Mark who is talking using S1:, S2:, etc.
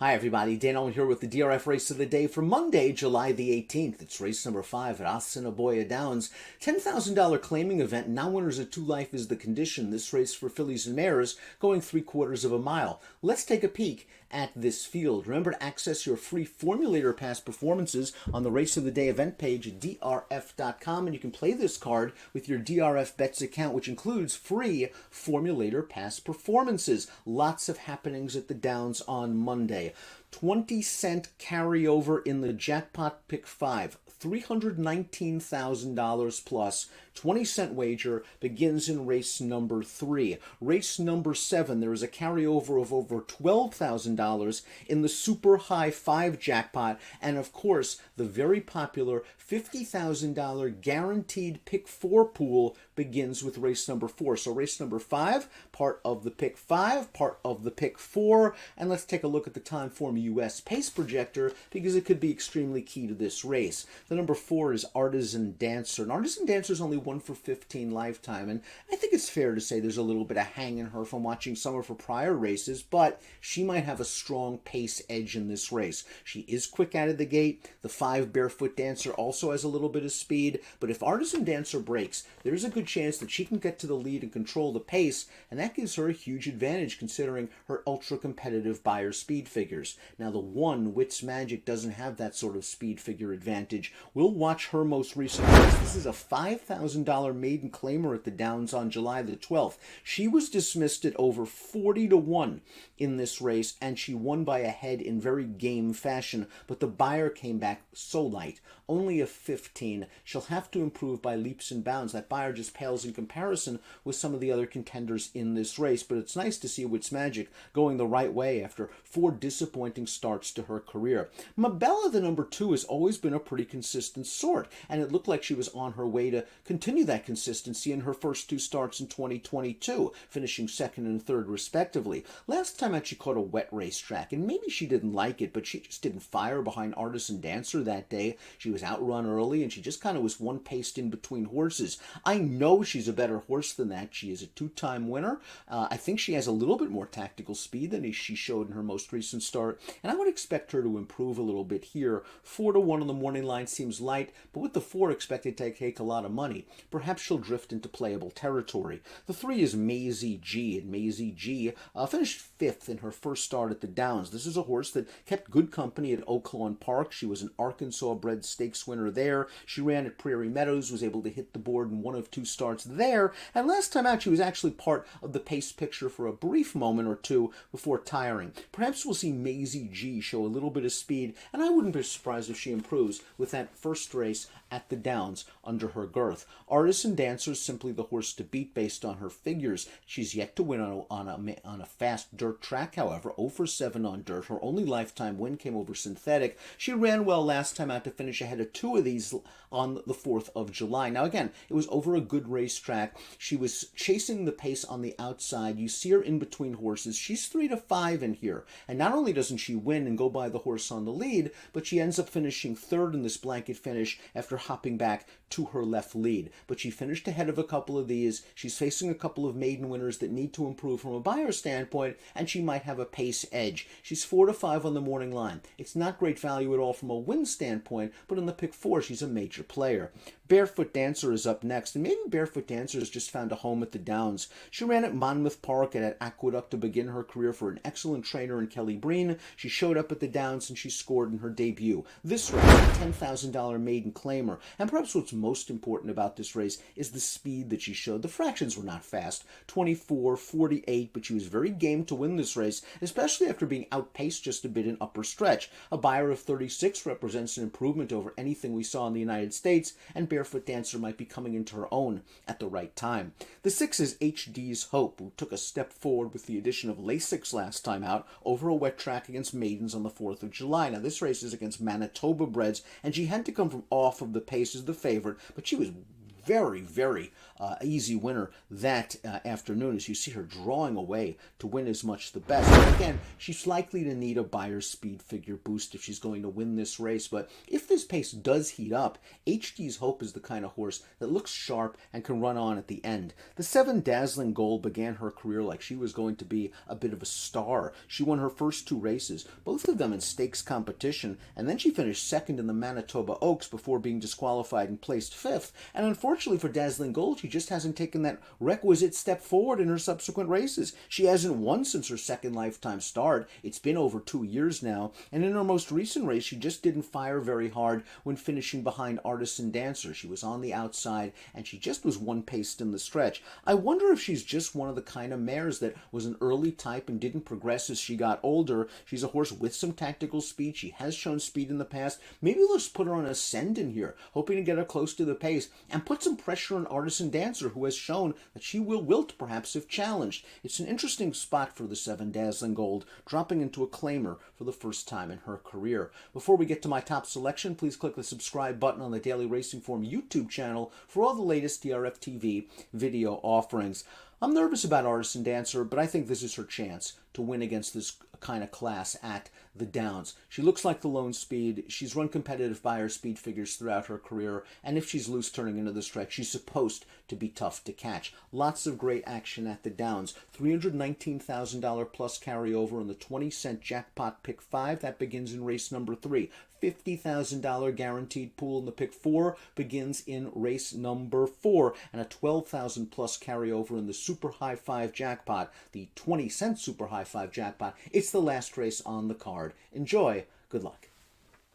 S1: Hi everybody, Dan Illman here with the DRF race of the day for Monday, July the 18th. It's race number 5 at Assiniboia Downs. $10,000 claiming event, now winners at 2 life is the condition. This race for fillies and mares going 3/4 of a mile. Let's take a peek at this field. Remember to access your free Formulator past performances on the race of the day event page at DRF.com, and you can play this card with your DRF Bets account, which includes free Formulator past performances. Lots of happenings at the Downs on Monday. 20-cent carryover in the jackpot pick 5. $319,000 plus. 20-cent wager begins in race number 3. Race number 7, there is a carryover of over $12,000 in the super high 5 jackpot, and of course the very popular $50,000 guaranteed pick 4 pool begins with race number 4. So race number 5, part of the pick 5, part of the pick 4, and let's take a look at the Timeform US pace projector because it could be extremely key to this race. The number 4 is Artisan Dancer, and Artisan Dancer is only 1 for 15 lifetime, and I think it's fair to say there's a little bit of hang in her from watching some of her prior races, but she might have a strong pace edge in this race. She is quick out of the gate. The 5 Barefoot Dancer also has a little bit of speed, but if Artisan Dancer breaks, there's a good chance that she can get to the lead and control the pace, and that gives her a huge advantage considering her ultra-competitive Beyer speed figures. Now, the 1 Wits Magic doesn't have that sort of speed figure advantage. We'll watch her most recent race. This is a $5,000 maiden claimer at the Downs on July the 12th. She was dismissed at over 40-1 in this race, and she won by a head in very game fashion, but the Beyer came back so light, only a 15. She'll have to improve by leaps and bounds. That Beyer just pales in comparison with some of the other contenders in this race, but it's nice to see Wits Magic going the right way after 4 disappointing starts to her career. Mabella, the number 2, has always been a pretty consistent sort, and it looked like she was on her way to continue that consistency in her first 2 starts in 2022, finishing 2nd and 3rd respectively. Last time out she caught a wet racetrack, and maybe she didn't like it, but she just didn't fire behind Artisan Dancer that day. She was outrun early, and she just kind of was one paced in between horses. I know she's a better horse than that. She is a 2-time winner. I think she has a little bit more tactical speed than she showed in her most recent start, and I would expect her to improve a little bit here. 4-1 on the morning line seems light, but with the 4 expected to take a lot of money, perhaps she'll drift into playable territory. The 3 is Maisie G, and Maisie G finished 5th in her first start at the Downs. This is a horse that kept good company at Oaklawn Park. She was an Arkansas-bred stakes winner there. She ran at Prairie Meadows, was able to hit the board in 1 of 2 starts there, and last time out she was actually part of the pace picture for a brief moment or 2 before tiring. Perhaps we'll see Maisie G show a little bit of speed, and I wouldn't be surprised if she improves with that first race at the Downs under her girth. Artisan Dancer is simply the horse to beat based on her figures. She's yet to win on a fast dirt track, however. 0 for 7 on dirt. Her only lifetime win came over synthetic. She ran well last time out to finish ahead of 2 of these on the 4th of July. Now again, it was over a good racetrack. She was chasing the pace on the outside. You see her in between horses. She's 3-5 in here. And not only doesn't she win and go by the horse on the lead, but she ends up finishing 3rd in this blanket finish after hopping back to her left lead. But she finished ahead of a couple of these. She's facing a couple of maiden winners that need to improve from a Beyer standpoint, and she might have a pace edge. She's 4-5 on the morning line. It's not great value at all from a win standpoint, but in the pick 4, she's a major player. Barefoot Dancer is up next, and maybe Barefoot Dancer has just found a home at the Downs. She ran at Monmouth Park and at Aqueduct to begin her career for an excellent trainer in Kelly Breen. She showed up at the Downs and she scored in her debut. This race, a $10,000 maiden claimer, and perhaps what's most important about this race is the speed that she showed. The fractions were not fast, 24, 48, but she was very game to win this race, especially after being outpaced just a bit in upper stretch. A Beyer of 36 represents an improvement over anything we saw in the United States, and Barefoot Dancer might be coming into her own at the right time. The 6 is HD's Hope, who took a step forward with the addition of Lasix last time out over a wet track against maidens on the 4th of July. Now, this race is against Manitoba breds, and she had to come from off of the pace as the favorite, but she was very, very easy winner that afternoon, as you see her drawing away to win as much the best. And again, she's likely to need a Buyer's speed figure boost if she's going to win this race, but if this pace does heat up, HD's Hope is the kind of horse that looks sharp and can run on at the end. The 7 Dazzling Gold began her career like she was going to be a bit of a star. She won her first 2 races, both of them in stakes competition, and then she finished second in the Manitoba Oaks before being disqualified and placed 5th. And unfortunately for Dazzling Gold, she just hasn't taken that requisite step forward in her subsequent races. She hasn't won since her second lifetime start. It's been over 2 years now, and in her most recent race, she just didn't fire very hard when finishing behind Artisan Dancer. She was on the outside, and she just was one-paced in the stretch. I wonder if she's just one of the kind of mares that was an early type and didn't progress as she got older. She's a horse with some tactical speed. She has shown speed in the past. Maybe let's put her on Ascendant here, hoping to get her close to the pace, and put some pressure on Artisan Dancer, who has shown that she will wilt perhaps if challenged. It's an interesting spot for the 7 Dazzling Gold, dropping into a claimer for the first time in her career. Before we get to my top selection, please click the subscribe button on the Daily Racing Form YouTube channel for all the latest DRFTV video offerings. I'm nervous about Artisan Dancer, but I think this is her chance to win against this kind of class at the Downs. She looks like the lone speed. She's run competitive Buyer's speed figures throughout her career, and if she's loose turning into the stretch, she's supposed to be tough to catch. Lots of great action at the Downs. $319,000 plus carryover in the 20-cent jackpot pick 5. That begins in race number 3. $50,000 guaranteed pool in the pick 4 begins in race number 4, and a $12,000 plus carryover in the Super High 5 jackpot, the 20-cent Super High 5 jackpot. It's the last race on the card. Enjoy. Good luck.